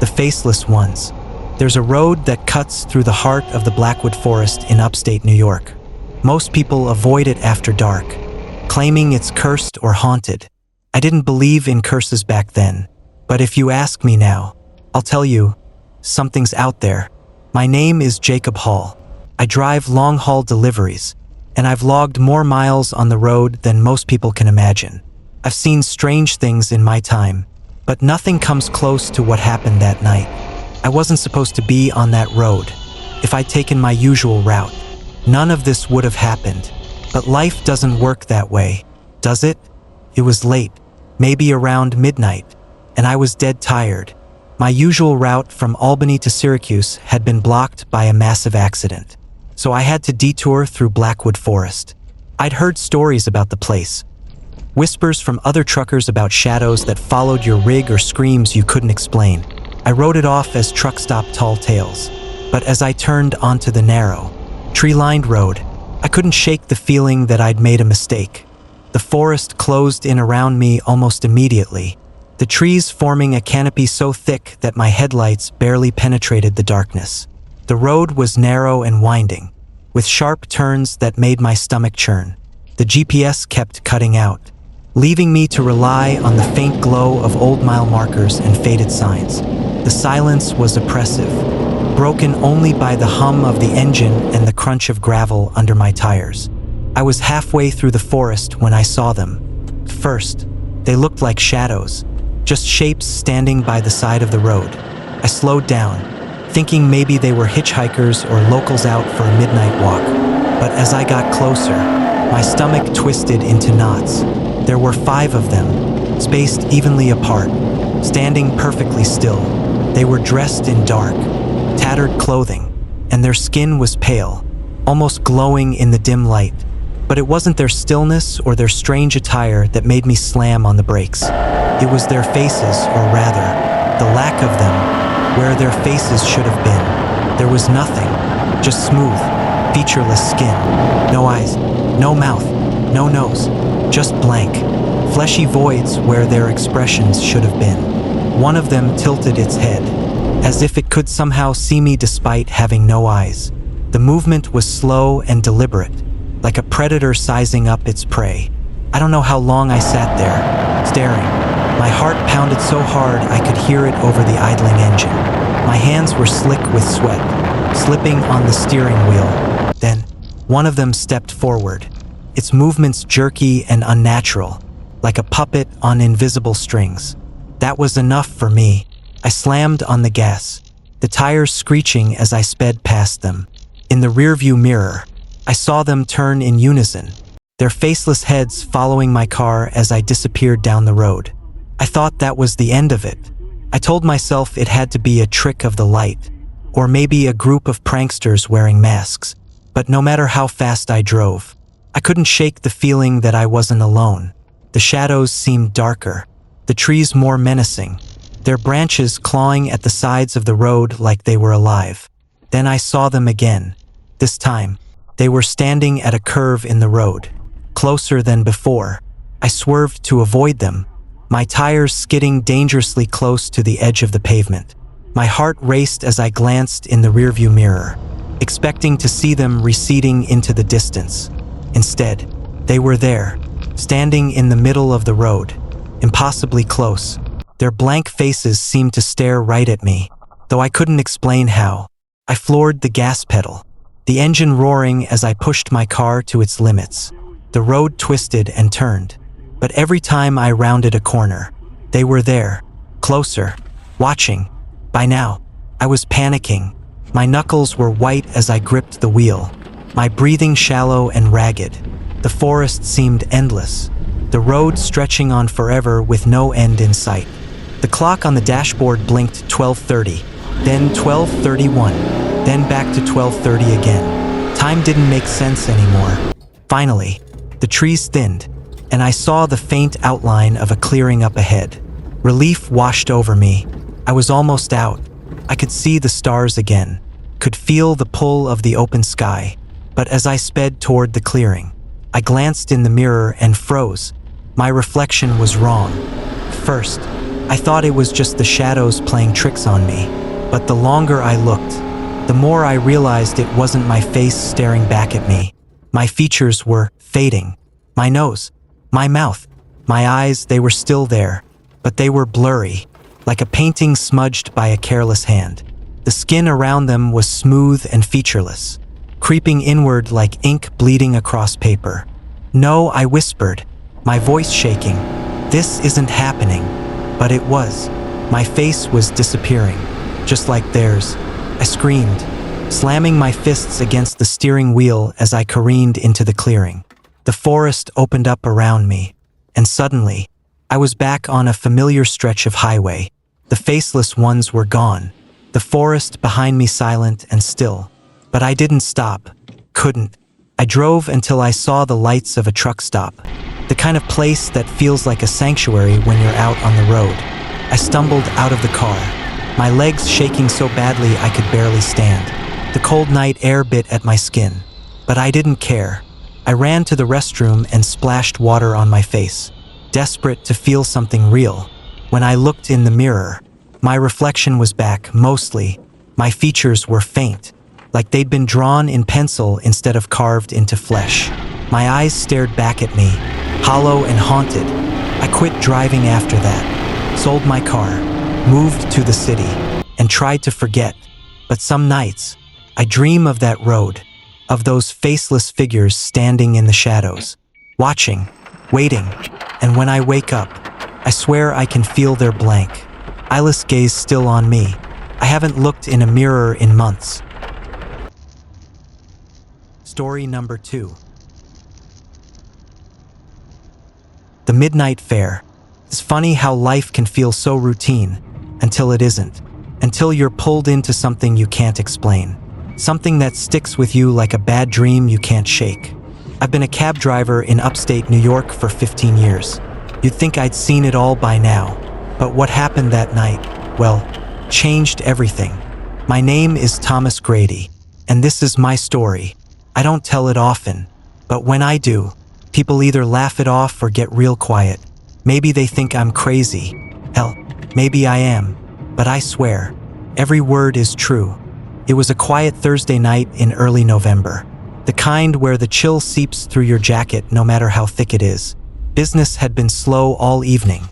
the faceless ones. There's a road that cuts through the heart of the Blackwood Forest in upstate New York. Most people avoid it after dark, claiming it's cursed or haunted. I didn't believe in curses back then, but if you ask me now, I'll tell you, something's out there. My name is Jacob Hall. I drive long-haul deliveries, and I've logged more miles on the road than most people can imagine. I've seen strange things in my time, but nothing comes close to what happened that night. I wasn't supposed to be on that road. If I'd taken my usual route, none of this would have happened. But life doesn't work that way, does it? It was late, maybe around midnight, and I was dead tired. My usual route from Albany to Syracuse had been blocked by a massive accident, so I had to detour through Blackwood Forest. I'd heard stories about the place, whispers from other truckers about shadows that followed your rig or screams you couldn't explain. I wrote it off as truck stop tall tales, but as I turned onto the narrow, tree-lined road, I couldn't shake the feeling that I'd made a mistake. The forest closed in around me almost immediately, the trees forming a canopy so thick that my headlights barely penetrated the darkness. The road was narrow and winding, with sharp turns that made my stomach churn. The GPS kept cutting out, leaving me to rely on the faint glow of old mile markers and faded signs. The silence was oppressive, broken only by the hum of the engine and the crunch of gravel under my tires. I was halfway through the forest when I saw them. First, they looked like shadows, just shapes standing by the side of the road. I slowed down, thinking maybe they were hitchhikers or locals out for a midnight walk. But as I got closer, my stomach twisted into knots. There were 5 of them, spaced evenly apart, standing perfectly still. They were dressed in dark, tattered clothing, and their skin was pale, almost glowing in the dim light. But it wasn't their stillness or their strange attire that made me slam on the brakes. It was their faces, or rather, the lack of them, where their faces should have been. There was nothing, just smooth, featureless skin. No eyes, no mouth, no nose, just blank, fleshy voids where their expressions should have been. One of them tilted its head, as if it could somehow see me despite having no eyes. The movement was slow and deliberate, like a predator sizing up its prey. I don't know how long I sat there, staring. My heart pounded so hard I could hear it over the idling engine. My hands were slick with sweat, slipping on the steering wheel. Then, one of them stepped forward, its movements jerky and unnatural, like a puppet on invisible strings. That was enough for me. I slammed on the gas, the tires screeching as I sped past them. In the rearview mirror, I saw them turn in unison, their faceless heads following my car as I disappeared down the road. I thought that was the end of it. I told myself it had to be a trick of the light, or maybe a group of pranksters wearing masks. But no matter how fast I drove, I couldn't shake the feeling that I wasn't alone. The shadows seemed darker, the trees more menacing, their branches clawing at the sides of the road like they were alive. Then I saw them again. This time, they were standing at a curve in the road, closer than before. I swerved to avoid them, my tires skidding dangerously close to the edge of the pavement. My heart raced as I glanced in the rearview mirror, expecting to see them receding into the distance. Instead, they were there, standing in the middle of the road, impossibly close. Their blank faces seemed to stare right at me, though I couldn't explain how. I floored the gas pedal, the engine roaring as I pushed my car to its limits. The road twisted and turned, but every time I rounded a corner, they were there, closer, watching. By now, I was panicking. My knuckles were white as I gripped the wheel, my breathing shallow and ragged. The forest seemed endless, the road stretching on forever with no end in sight. The clock on the dashboard blinked 12:30, then 12:31, then back to 12:30 again. Time didn't make sense anymore. Finally, the trees thinned, and I saw the faint outline of a clearing up ahead. Relief washed over me. I was almost out. I could see the stars again, could feel the pull of the open sky. But as I sped toward the clearing, I glanced in the mirror and froze. My reflection was wrong. First, I thought it was just the shadows playing tricks on me, but the longer I looked, the more I realized it wasn't my face staring back at me. My features were fading. My nose, my mouth, my eyes, they were still there, but they were blurry, like a painting smudged by a careless hand. The skin around them was smooth and featureless, creeping inward like ink bleeding across paper. "No," I whispered, my voice shaking. "This isn't happening." But it was. My face was disappearing, just like theirs. I screamed, slamming my fists against the steering wheel as I careened into the clearing. The forest opened up around me, and suddenly, I was back on a familiar stretch of highway. The faceless ones were gone, the forest behind me silent and still. But I didn't stop. Couldn't. I drove until I saw the lights of a truck stop, the kind of place that feels like a sanctuary when you're out on the road. I stumbled out of the car, my legs shaking so badly I could barely stand. The cold night air bit at my skin, but I didn't care. I ran to the restroom and splashed water on my face, desperate to feel something real. When I looked in the mirror, my reflection was back, mostly. My features were faint, like they'd been drawn in pencil instead of carved into flesh. My eyes stared back at me, hollow and haunted. I quit driving after that, sold my car, moved to the city, and tried to forget. But some nights, I dream of that road, of those faceless figures standing in the shadows, watching, waiting, and when I wake up, I swear I can feel their blank, eyeless gaze still on me. I haven't looked in a mirror in months. Story number 2. The Midnight Fair. It's funny how life can feel so routine, until it isn't. Until you're pulled into something you can't explain. Something that sticks with you like a bad dream you can't shake. I've been a cab driver in upstate New York for 15 years. You'd think I'd seen it all by now. But what happened that night, well, changed everything. My name is Thomas Grady, and this is my story. I don't tell it often, but when I do, people either laugh it off or get real quiet. Maybe they think I'm crazy. Hell, maybe I am, but I swear, every word is true. It was a quiet Thursday night in early November, the kind where the chill seeps through your jacket no matter how thick it is. Business had been slow all evening,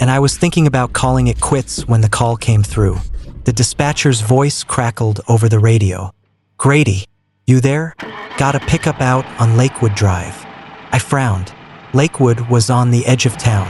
and I was thinking about calling it quits when the call came through. The dispatcher's voice crackled over the radio. "Grady, you there? Got a pickup out on Lakewood Drive." I frowned. Lakewood was on the edge of town,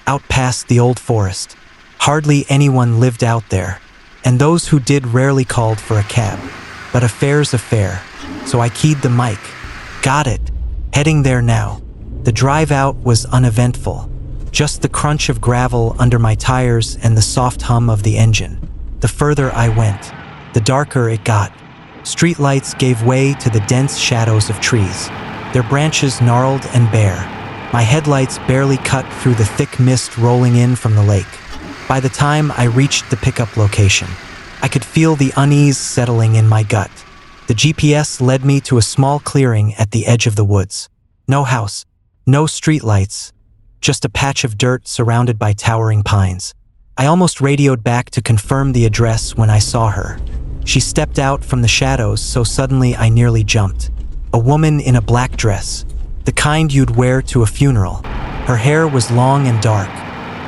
out past the old forest. Hardly anyone lived out there, and those who did rarely called for a cab. But a fair's a fare, so I keyed the mic. "Got it. Heading there now." The drive out was uneventful, just the crunch of gravel under my tires and the soft hum of the engine. The further I went, the darker it got. Streetlights gave way to the dense shadows of trees, their branches gnarled and bare. My headlights barely cut through the thick mist rolling in from the lake. By the time I reached the pickup location, I could feel the unease settling in my gut. The GPS led me to a small clearing at the edge of the woods. No house, no streetlights, just a patch of dirt surrounded by towering pines. I almost radioed back to confirm the address when I saw her. She stepped out from the shadows so suddenly I nearly jumped. A woman in a black dress, the kind you'd wear to a funeral. Her hair was long and dark,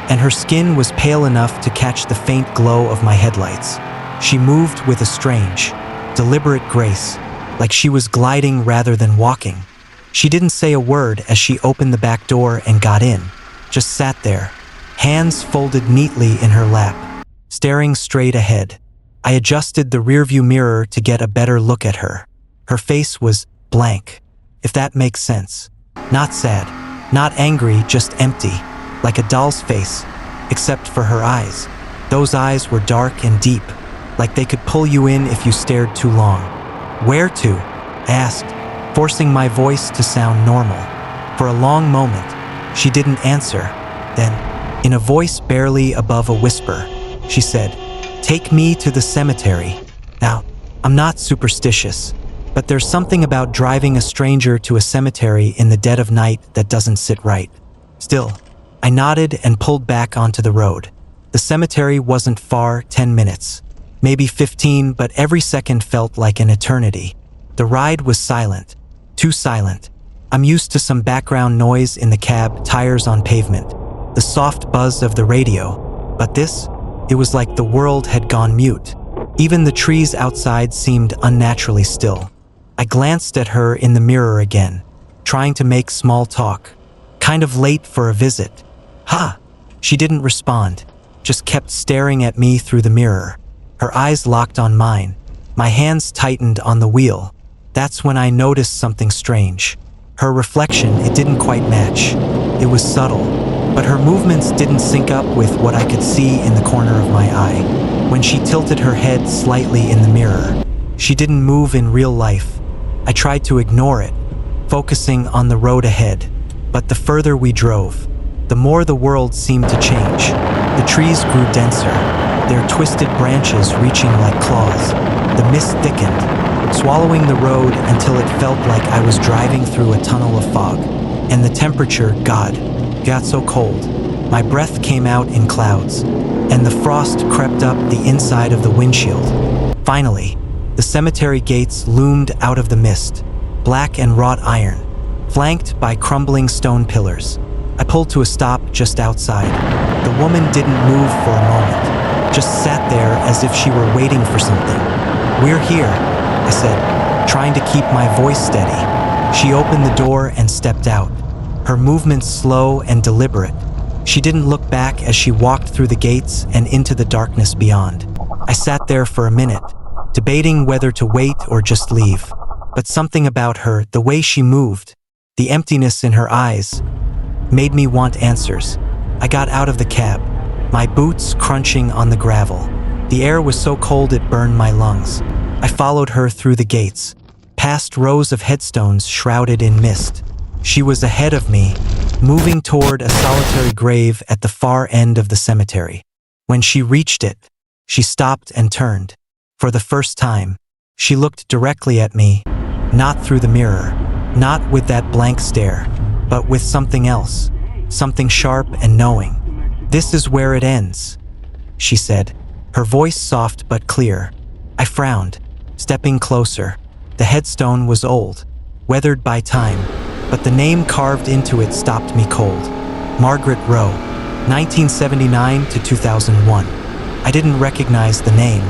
and her skin was pale enough to catch the faint glow of my headlights. She moved with a strange, deliberate grace, like she was gliding rather than walking. She didn't say a word as she opened the back door and got in, just sat there, hands folded neatly in her lap, staring straight ahead. I adjusted the rearview mirror to get a better look at her. Her face was blank, if that makes sense. Not sad, not angry, just empty, like a doll's face, except for her eyes. Those eyes were dark and deep, like they could pull you in if you stared too long. "Where to?" I asked, forcing my voice to sound normal. For a long moment, she didn't answer. Then, in a voice barely above a whisper, she said, "Take me to the cemetery." Now, I'm not superstitious, but there's something about driving a stranger to a cemetery in the dead of night that doesn't sit right. Still, I nodded and pulled back onto the road. The cemetery wasn't far, 10 minutes. Maybe 15, but every second felt like an eternity. The ride was silent. Too silent. I'm used to some background noise in the cab, tires on pavement, the soft buzz of the radio. But this, it was like the world had gone mute. Even the trees outside seemed unnaturally still. I glanced at her in the mirror again, trying to make small talk. Kind of late for a visit. Ha! She didn't respond, just kept staring at me through the mirror. Her eyes locked on mine. My hands tightened on the wheel. That's when I noticed something strange. Her reflection, it didn't quite match. It was subtle, but her movements didn't sync up with what I could see in the corner of my eye. When she tilted her head slightly in the mirror, she didn't move in real life. I tried to ignore it, focusing on the road ahead. But the further we drove, the more the world seemed to change. The trees grew denser, their twisted branches reaching like claws. The mist thickened, swallowing the road until it felt like I was driving through a tunnel of fog. And the temperature, God, got so cold. My breath came out in clouds, and the frost crept up the inside of the windshield. Finally, the cemetery gates loomed out of the mist, black and wrought iron, flanked by crumbling stone pillars. I pulled to a stop just outside. The woman didn't move for a moment, just sat there as if she were waiting for something. "We're here," I said, trying to keep my voice steady. She opened the door and stepped out, her movements slow and deliberate. She didn't look back as she walked through the gates and into the darkness beyond. I sat there for a minute, debating whether to wait or just leave. But something about her, the way she moved, the emptiness in her eyes, made me want answers. I got out of the cab, my boots crunching on the gravel. The air was so cold it burned my lungs. I followed her through the gates, past rows of headstones shrouded in mist. She was ahead of me, moving toward a solitary grave at the far end of the cemetery. When she reached it, she stopped and turned. For the first time, she looked directly at me, not through the mirror, not with that blank stare, but with something else, something sharp and knowing. "This is where it ends," she said, her voice soft but clear. I frowned, stepping closer. The headstone was old, weathered by time, but the name carved into it stopped me cold. Margaret Rowe, 1979 to 2001. I didn't recognize the name,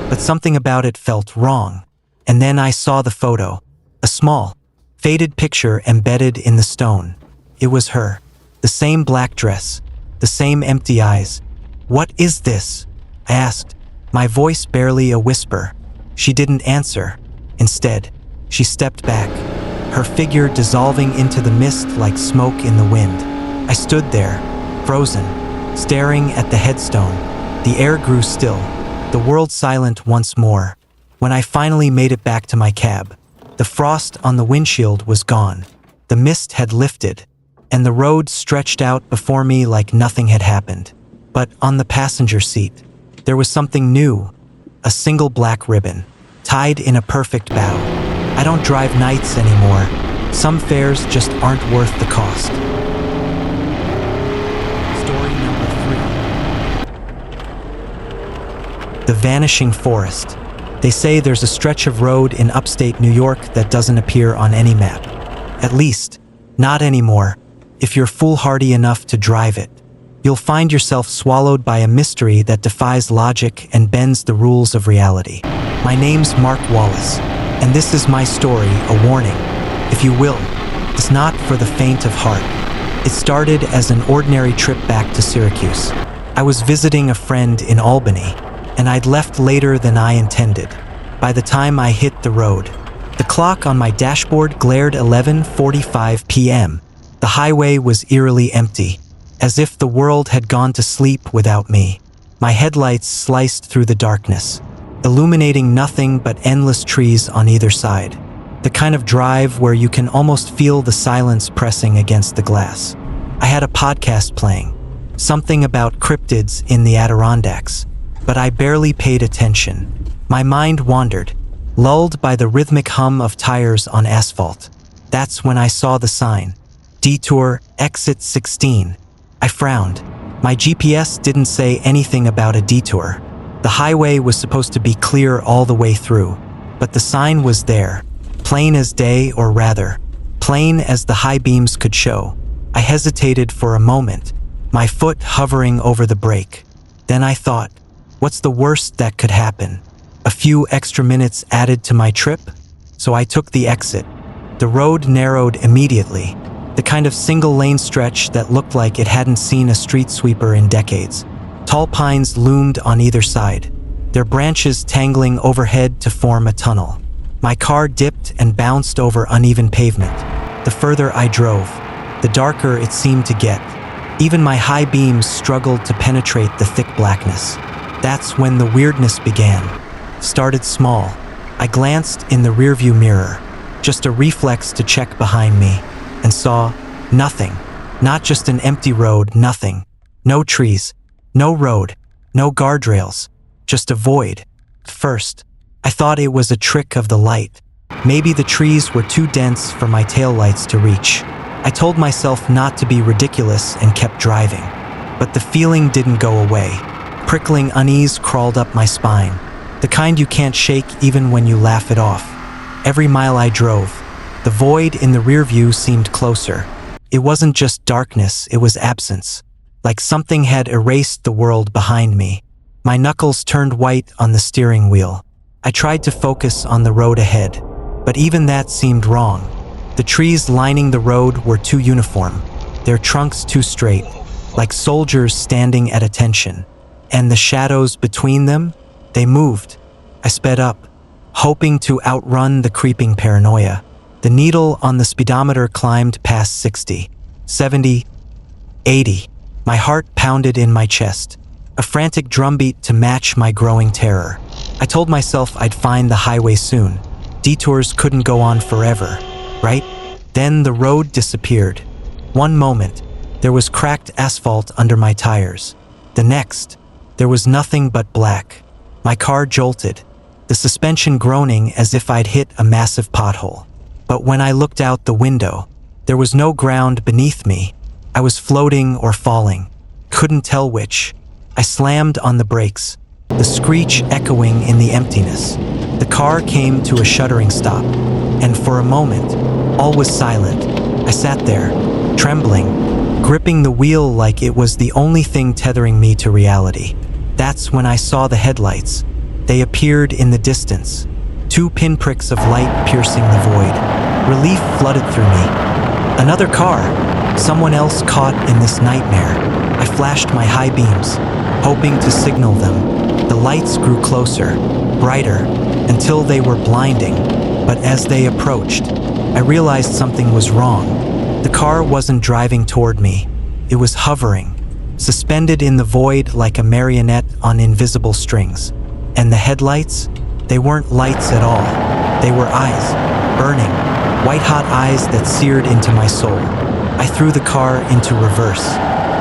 but something about it felt wrong. And then I saw the photo, a small, faded picture embedded in the stone. It was her, the same black dress, the same empty eyes. "What is this?" I asked, my voice barely a whisper. She didn't answer. Instead, she stepped back, her figure dissolving into the mist like smoke in the wind. I stood there, frozen, staring at the headstone. The air grew still, the world silent once more. When I finally made it back to my cab, the frost on the windshield was gone. The mist had lifted, and the road stretched out before me like nothing had happened. But on the passenger seat, there was something new, a single black ribbon, tied in a perfect bow. I don't drive nights anymore. Some fares just aren't worth the cost. Story number 3. The Vanishing Forest. They say there's a stretch of road in upstate New York that doesn't appear on any map. At least, not anymore. If you're foolhardy enough to drive it, you'll find yourself swallowed by a mystery that defies logic and bends the rules of reality. My name's Mark Wallace, and this is my story, a warning, if you will. It's not for the faint of heart. It started as an ordinary trip back to Syracuse. I was visiting a friend in Albany, and I'd left later than I intended. By the time I hit the road, the clock on my dashboard glared 11:45 p.m. The highway was eerily empty, as if the world had gone to sleep without me. My headlights sliced through the darkness, illuminating nothing but endless trees on either side. The kind of drive where you can almost feel the silence pressing against the glass. I had a podcast playing, something about cryptids in the Adirondacks, but I barely paid attention. My mind wandered, lulled by the rhythmic hum of tires on asphalt. That's when I saw the sign, Detour, Exit 16. I frowned, My GPS didn't say anything about a detour. The highway was supposed to be clear all the way through, but the sign was there, plain as day, or rather, plain as the high beams could show. I hesitated for a moment, my foot hovering over the brake. Then I thought, what's the worst that could happen? A few extra minutes added to my trip? So I took the exit. The road narrowed immediately, the kind of single-lane stretch that looked like it hadn't seen a street sweeper in decades. Tall pines loomed on either side, their branches tangling overhead to form a tunnel. My car dipped and bounced over uneven pavement. The further I drove, the darker it seemed to get. Even my high beams struggled to penetrate the thick blackness. That's when the weirdness began. Started small. I glanced in the rearview mirror, just a reflex to check behind me, and saw nothing. Not just an empty road, nothing. No trees, no road, no guardrails, just a void. First, I thought it was a trick of the light. Maybe the trees were too dense for my taillights to reach. I told myself not to be ridiculous and kept driving. But the feeling didn't go away. Prickling unease crawled up my spine, the kind you can't shake even when you laugh it off. Every mile I drove, the void in the rearview seemed closer. It wasn't just darkness, it was absence. Like something had erased the world behind me. My knuckles turned white on the steering wheel. I tried to focus on the road ahead, but even that seemed wrong. The trees lining the road were too uniform, their trunks too straight, like soldiers standing at attention. And the shadows between them, they moved. I sped up, hoping to outrun the creeping paranoia. The needle on the speedometer climbed past 60, 70, 80. My heart pounded in my chest, a frantic drumbeat to match my growing terror. I told myself I'd find the highway soon. Detours couldn't go on forever, right? Then the road disappeared. One moment, there was cracked asphalt under my tires. The next, there was nothing but black. My car jolted, the suspension groaning as if I'd hit a massive pothole. But when I looked out the window, there was no ground beneath me. I was floating or falling. Couldn't tell which. I slammed on the brakes, the screech echoing in the emptiness. The car came to a shuddering stop, and for a moment, all was silent. I sat there, trembling, gripping the wheel like it was the only thing tethering me to reality. That's when I saw the headlights. They appeared in the distance, 2 pinpricks of light piercing the void. Relief flooded through me. Another car, someone else caught in this nightmare. I flashed my high beams, hoping to signal them. The lights grew closer, brighter, until they were blinding. But as they approached, I realized something was wrong. The car wasn't driving toward me. It was hovering, suspended in the void like a marionette on invisible strings. And the headlights? They weren't lights at all. They were eyes, burning, white-hot eyes that seared into my soul. I threw the car into reverse,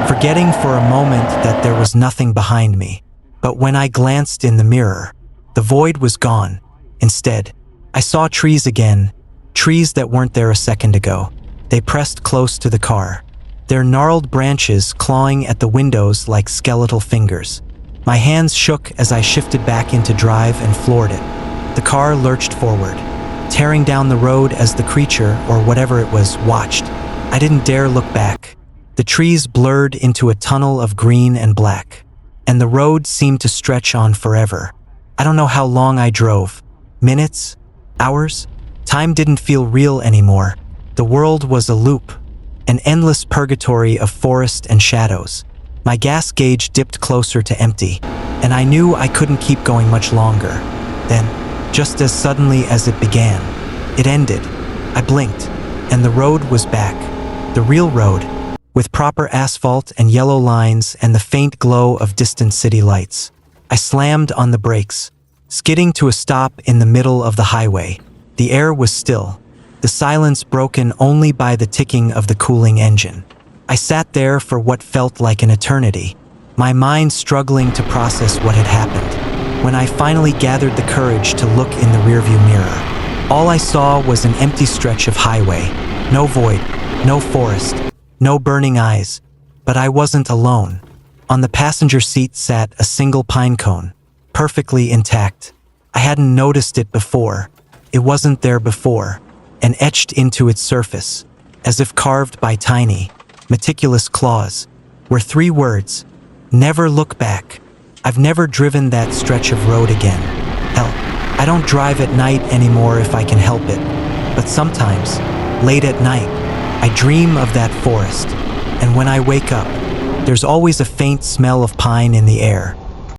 forgetting for a moment that there was nothing behind me. But when I glanced in the mirror, the void was gone. Instead, I saw trees again, trees that weren't there a second ago. They pressed close to the car, their gnarled branches clawing at the windows like skeletal fingers. My hands shook as I shifted back into drive and floored it. The car lurched forward, tearing down the road as the creature, or whatever it was, watched. I didn't dare look back. The trees blurred into a tunnel of green and black, and the road seemed to stretch on forever. I don't know how long I drove. Minutes? Hours? Time didn't feel real anymore. The world was a loop, an endless purgatory of forest and shadows. My gas gauge dipped closer to empty, and I knew I couldn't keep going much longer. Then, just as suddenly as it began, it ended. I blinked, and the road was back. The real road, with proper asphalt and yellow lines and the faint glow of distant city lights. I slammed on the brakes, skidding to a stop in the middle of the highway. The air was still, the silence broken only by the ticking of the cooling engine. I sat there for what felt like an eternity, my mind struggling to process what had happened. When I finally gathered the courage to look in the rearview mirror, all I saw was an empty stretch of highway. No void, no forest, no burning eyes. But I wasn't alone. On the passenger seat sat a single pine cone, perfectly intact. I hadn't noticed it before. It wasn't there before, and etched into its surface, as if carved by tiny, meticulous claws, were 3 words: never look back. I've never driven that stretch of road again. Hell, I don't drive at night anymore if I can help it. But sometimes, late at night, I dream of that forest, and when I wake up, there's always a faint smell of pine in the air,